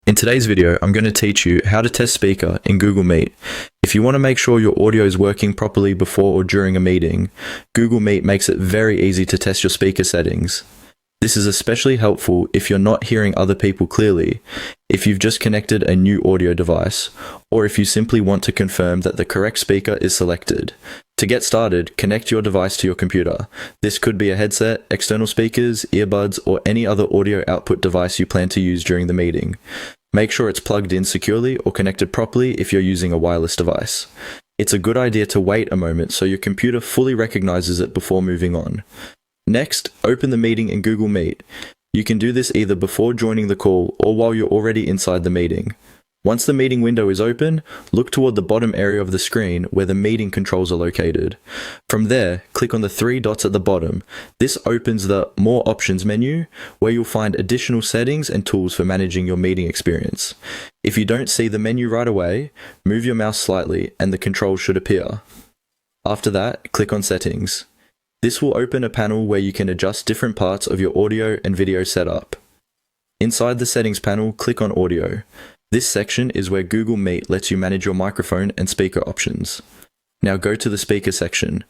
In today's video, I'm going to teach you how to test speaker in Google Meet. If you want to make sure your audio is working properly before or during a meeting, Google Meet makes it very easy to test your speaker settings. This is especially helpful if you're not hearing other people clearly, if you've just connected a new audio device, or if you simply want to confirm that the correct speaker is selected. To get started, connect your device to your computer. This could be a headset, external speakers, earbuds, or any other audio output device you plan to use during the meeting. Make sure it's plugged in securely or connected properly if you're using a wireless device. It's a good idea to wait a moment so your computer fully recognizes it before moving on. Next, open the meeting in Google Meet. You can do this either before joining the call or while you're already inside the meeting. Once the meeting window is open, look toward the bottom area of the screen where the meeting controls are located. From there, click on the three dots at the bottom. This opens the More Options menu, where you'll find additional settings and tools for managing your meeting experience. If you don't see the menu right away, move your mouse slightly and the controls should appear. After that, click on Settings. This will open a panel where you can adjust different parts of your audio and video setup. Inside the Settings panel, click on Audio. This section is where Google Meet lets you manage your microphone and speaker options. Now go to the speaker section.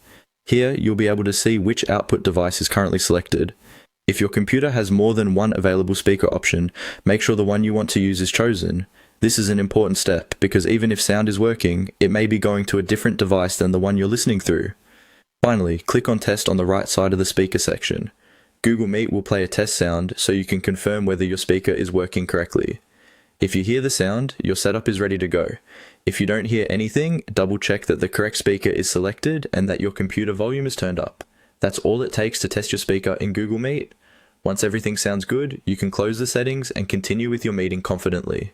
Here you'll be able to see which output device is currently selected. If your computer has more than one available speaker option, make sure the one you want to use is chosen. This is an important step because even if sound is working, it may be going to a different device than the one you're listening through. Finally, click on Test on the right side of the speaker section. Google Meet will play a test sound so you can confirm whether your speaker is working correctly. If you hear the sound, your setup is ready to go. If you don't hear anything, double check that the correct speaker is selected and that your computer volume is turned up. That's all it takes to test your speaker in Google Meet. Once everything sounds good, you can close the settings and continue with your meeting confidently.